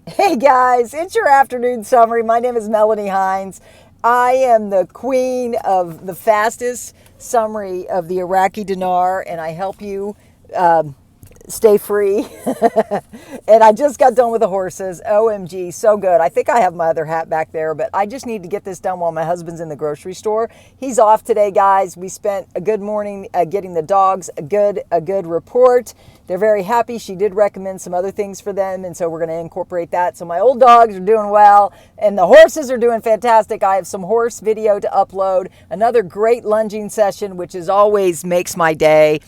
Hey guys, it's your afternoon summary. My name is Melanie Hinds. I am the queen of the fastest summary of the Iraqi dinar, and I help you stay free. And I just got done with the horses. OMG, so good. I think I have my other hat back there, but I just need to get this done while my husband's in the grocery store. He's off today, guys. We spent a good morning getting the dogs a good report. They're very happy. She did recommend some other things for them, and so we're going to incorporate that. So my old dogs are doing well, and the horses are doing fantastic. I have some horse video to upload. Another great lunging session, which is always makes my day.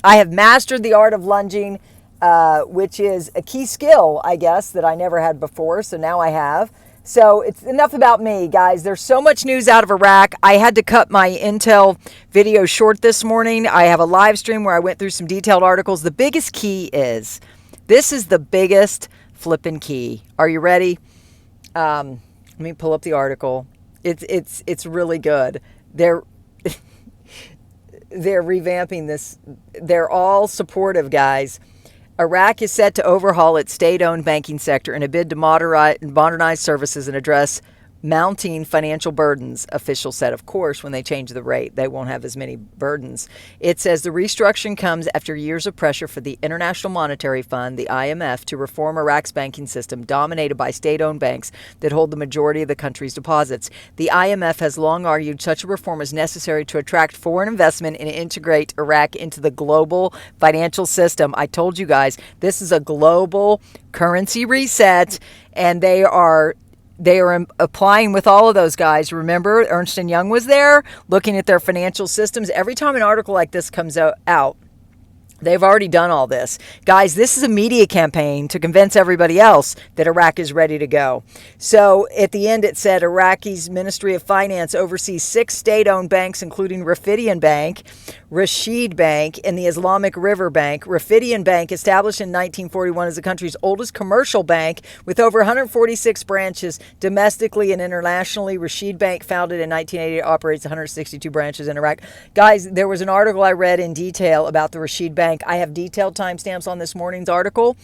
I have mastered the art of lunging, which is a key skill, I guess, that I never had before. So now I have. So it's enough about me, guys. There's so much news out of Iraq. I had to cut my Intel video short this morning. I have a live stream where I went through some detailed articles. The biggest key is, this is the biggest flipping key. Are you ready? Let me pull up the article. It's really good. They're revamping this. They're all supportive, guys. Iraq is set to overhaul its state-owned banking sector in a bid to modernize services and address mounting financial burdens, officials said. Of course, when they change the rate, they won't have as many burdens. It says the restructuring comes after years of pressure for the International Monetary Fund, the IMF, to reform Iraq's banking system, dominated by state-owned banks that hold the majority of the country's deposits. The IMF has long argued such a reform is necessary to attract foreign investment and integrate Iraq into the global financial system. I told you guys, this is a global currency reset, and they are applying with all of those guys. Remember, Ernst & Young was there looking at their financial systems. Every time an article like this comes out, they've already done all this. Guys, this is a media campaign to convince everybody else that Iraq is ready to go. So at the end it said Iraqi's Ministry of Finance oversees 6 state-owned banks, including Rafidian Bank, Rashid Bank, and the Islamic River Bank. Rafidian Bank, established in 1941, is the country's oldest commercial bank with over 146 branches domestically and internationally. Rashid Bank, founded in 1980, operates 162 branches in Iraq. Guys, there was an article I read in detail about the Rashid Bank. I have detailed timestamps on this morning's article.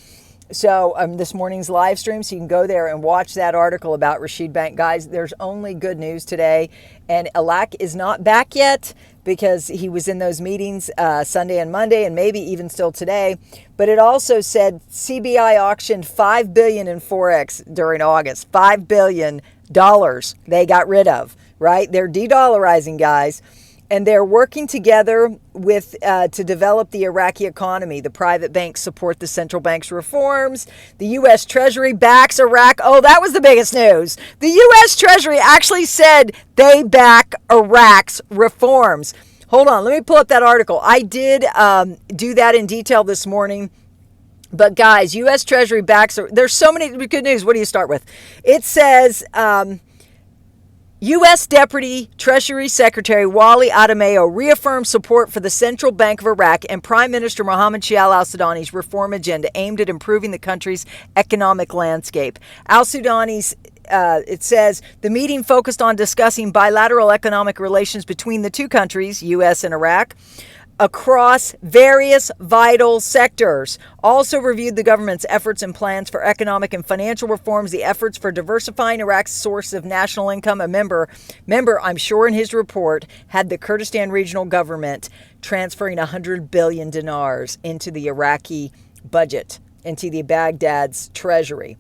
So this morning's live stream, so you can go there and watch that article about Rashid Bank. Guys, there's only good news today, and Alak is not back yet because he was in those meetings Sunday and Monday, and maybe even still today. But it also said CBI auctioned $5 billion in Forex during August. $5 billion they got rid of, right? They're de-dollarizing, guys. And they're working together with to develop the Iraqi economy. The private banks support the central bank's reforms. The U.S. Treasury backs Iraq. Oh, that was the biggest news. The U.S. Treasury actually said they back Iraq's reforms. Hold on, let me pull up that article. I did do that in detail this morning. But guys, U.S. Treasury backs. There's so many good news. What do you start with? It says U.S. Deputy Treasury Secretary Wali Adameo reaffirmed support for the Central Bank of Iraq and Prime Minister Mohammed Shia al-Sudani's reform agenda aimed at improving the country's economic landscape. Al-Sudani's it says the meeting focused on discussing bilateral economic relations between the two countries, U.S. and Iraq, across various vital sectors. Also reviewed the government's efforts and plans for economic and financial reforms, the efforts for diversifying Iraq's source of national income. A member, I'm sure in his report, had the Kurdistan regional government transferring 100 billion dinars into the Iraqi budget, into the Baghdad's treasury.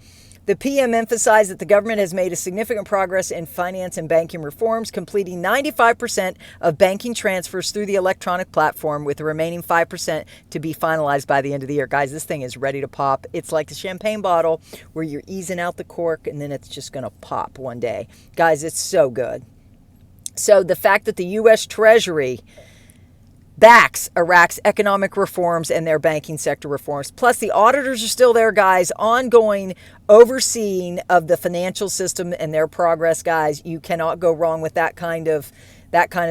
The PM emphasized that the government has made a significant progress in finance and banking reforms, completing 95% of banking transfers through the electronic platform, with the remaining 5% to be finalized by the end of the year. Guys, this thing is ready to pop. It's like the champagne bottle where you're easing out the cork and then it's just going to pop one day. Guys, it's so good. So the fact that the U.S. Treasury backs Iraq's economic reforms and their banking sector reforms. Plus, the auditors are still there, guys, ongoing overseeing of the financial system and their progress, guys. You cannot go wrong with that kind of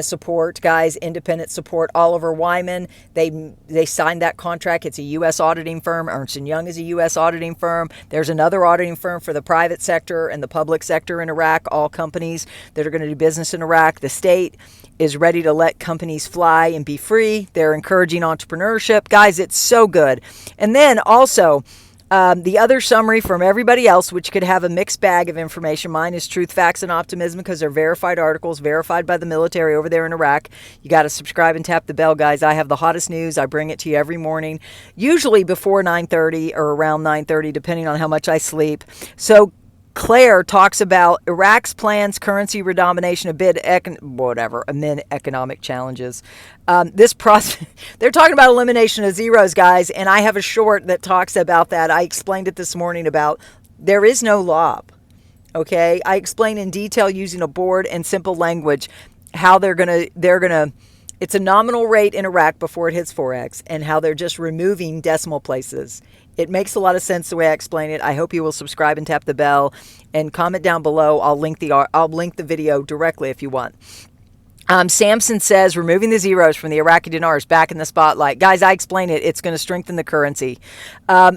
support, guys. Independent support. Oliver Wyman, they signed that contract. It's a U.S. auditing firm. Ernst & Young is a U.S. auditing firm. There's another auditing firm for the private sector and the public sector in Iraq, all companies that are going to do business in Iraq. The state is ready to let companies fly and be free. They're encouraging entrepreneurship. Guys, it's so good. And then also, The other summary from everybody else, which could have a mixed bag of information. Mine is truth, facts, and optimism because they're verified articles, verified by the military over there in Iraq. You got to subscribe and tap the bell, guys. I have the hottest news. I bring it to you every morning, usually before 9:30 or around 9:30, depending on how much I sleep. So Claire talks about Iraq's plans, currency redomination, amid economic challenges. This process, they're talking about elimination of zeros, guys, and I have a short that talks about that. I explained it this morning about there is no lob. Okay, I explain in detail using a board and simple language how they're gonna. It's a nominal rate in Iraq before it hits 4x, and how they're just removing decimal places. It makes a lot of sense the way I explain it. I hope you will subscribe and tap the bell and comment down below. I'll link the video directly if you want. Samson says removing the zeros from the Iraqi dinar is back in the spotlight. Guys, I explain it. It's going to strengthen the currency.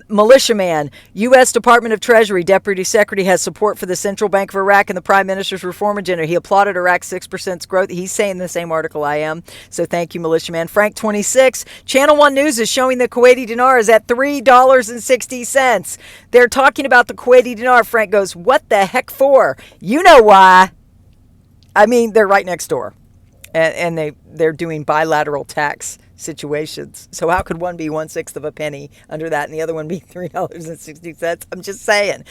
Militiaman, U.S. Department of Treasury Deputy Secretary has support for the Central Bank of Iraq and the Prime Minister's reform agenda. He applauded Iraq's 6% growth. He's saying the same article I am. So thank you, Militiaman. Frank 26, Channel 1 News is showing the Kuwaiti dinar is at $3.60. They're talking about the Kuwaiti dinar. Frank goes, what the heck for? You know why. I mean, they're right next door. And they're doing bilateral tax situations. So how could one be 1/6 of a penny under that and the other one be $3.60? I'm just saying.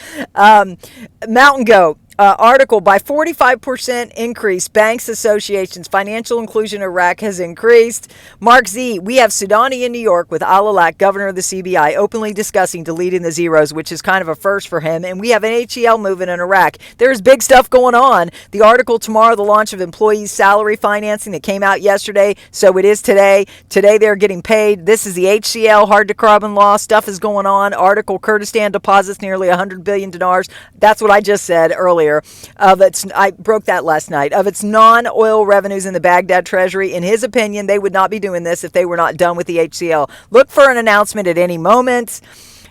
Mountain Goat article, by 45% increase, banks associations, financial inclusion in Iraq has increased. Mark Z, we have Soudani in New York with Al-Alak, governor of the CBI, openly discussing deleting the zeros, which is kind of a first for him. And we have an HEL movement in Iraq. There's big stuff going on. The article tomorrow, the launch of employees' salary financing that came out yesterday. So it is today. Today they're getting paid. This is the HCL, hard to carbon law. Stuff is going on. Article, Kurdistan deposits nearly 100 billion dinars. That's what I just said earlier. I broke that last night. Of its non-oil revenues in the Baghdad Treasury, in his opinion, they would not be doing this if they were not done with the HCL. Look for an announcement at any moment.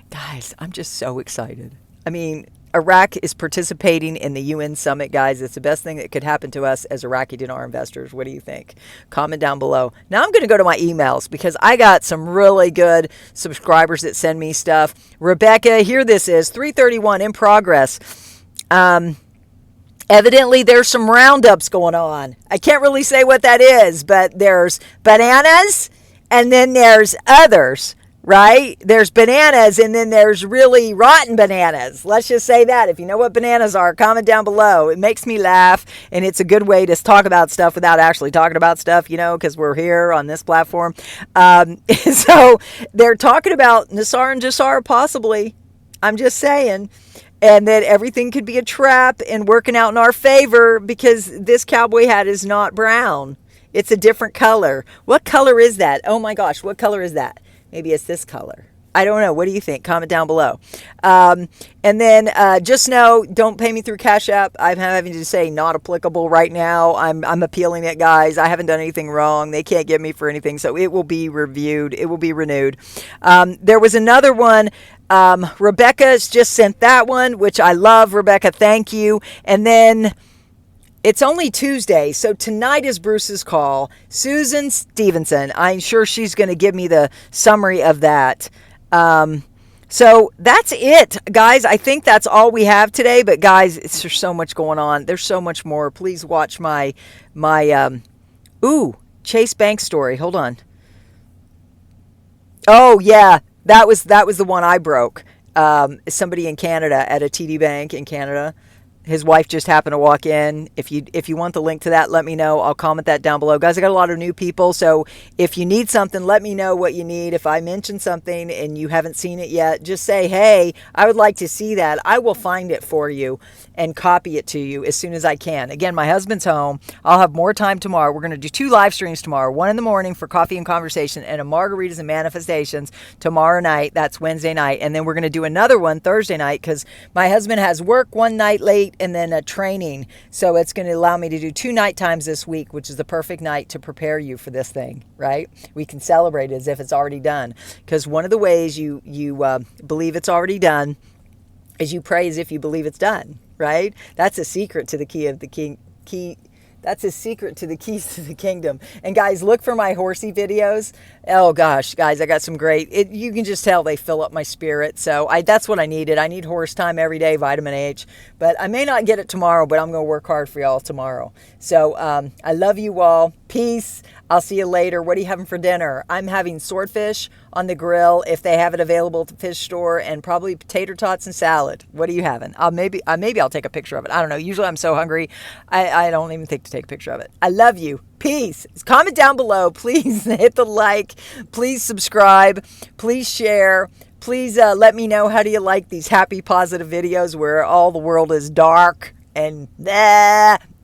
Guys, I'm just so excited. I mean, Iraq is participating in the UN summit, guys. It's the best thing that could happen to us as Iraqi dinar investors. What do you think? Comment down below. Now I'm going to go to my emails because I got some really good subscribers that send me stuff. Rebecca, here this is, 331 in progress. Evidently, there's some roundups going on. I can't really say what that is, but there's bananas and then there's others, right? There's bananas and then there's really rotten bananas. Let's just say that. If you know what bananas are, comment down below. It makes me laugh, and it's a good way to talk about stuff without actually talking about stuff, you know, because we're here on this platform. So they're talking about Nisar and Jassar possibly. I'm just saying. And that everything could be a trap and working out in our favor because this cowboy hat is not brown. It's a different color. What color is that? Oh my gosh, what color is that? Maybe it's this color. I don't know. What do you think? Comment down below. And then just know, don't pay me through Cash App. I'm having to say not applicable right now. I'm appealing it, guys. I haven't done anything wrong. They can't get me for anything. So it will be reviewed. It will be renewed. There was another one. Rebecca's just sent that one, which I love. Rebecca, thank you. And then it's only Tuesday, so tonight is Bruce's call. Susan Stevenson, I'm sure she's going to give me the summary of that. So that's it, guys. I think that's all we have today. But guys, there's so much going on. There's so much more. Please watch my Chase Bank story. Hold on. Oh yeah, that was the one I broke. Somebody in Canada at a TD Bank in Canada. His wife just happened to walk in. If you want the link to that, let me know. I'll comment that down below. Guys, I got a lot of new people, so if you need something, let me know what you need. If I mention something and you haven't seen it yet, just say, hey, I would like to see that. I will find it for you and copy it to you as soon as I can. Again, my husband's home. I'll have more time tomorrow. We're going to do 2 live streams tomorrow, one in the morning for coffee and conversation and a margaritas and manifestations tomorrow night. That's Wednesday night. And then we're going to do another one Thursday night because my husband has work one night late and then a training. So it's going to allow me to do 2 night times this week, which is the perfect night to prepare you for this thing, right? We can celebrate it as if it's already done. Because one of the ways you believe it's already done is you pray as if you believe it's done, right? That's a secret to the key That's his secret to the keys to the kingdom. And guys, look for my horsey videos. Oh gosh, guys, I got some great. You can just tell they fill up my spirit. So that's what I needed. I need horse time every day, vitamin H. But I may not get it tomorrow, but I'm going to work hard for y'all tomorrow. So I love you all. Peace. I'll see you later. What are you having for dinner? I'm having swordfish on the grill if they have it available at the fish store, and probably potato tots and salad. What are you having? Maybe I'll take a picture of it. I don't know. Usually I'm so hungry, I don't even think to take a picture of it. I love you. Peace. Comment down below. Please hit the like. Please subscribe. Please share. Please let me know, how do you like these happy, positive videos where all the world is dark and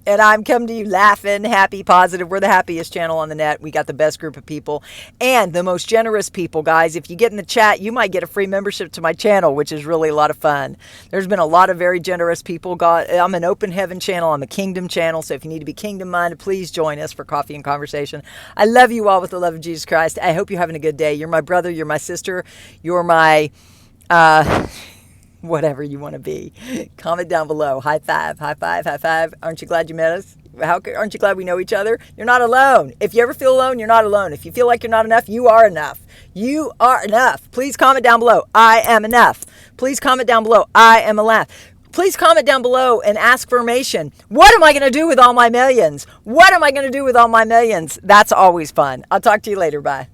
and I'm coming to you laughing, happy, positive. We're the happiest channel on the net. We got the best group of people and the most generous people, guys. If you get in the chat, you might get a free membership to my channel, which is really a lot of fun. There's been a lot of very generous people. I'm an open heaven channel. I'm a kingdom channel. So if you need to be kingdom minded, please join us for coffee and conversation. I love you all with the love of Jesus Christ. I hope you're having a good day. You're my brother. You're my sister. You're my... whatever you want to be. Comment down below. High five, high five, high five. Aren't you glad you met us? Aren't you glad we know each other? You're not alone. If you ever feel alone, you're not alone. If you feel like you're not enough, you are enough. You are enough. Please comment down below. I am enough. Please comment down below. I am enough. Please comment down below and ask for information. What am I going to do with all my millions? What am I going to do with all my millions? That's always fun. I'll talk to you later. Bye.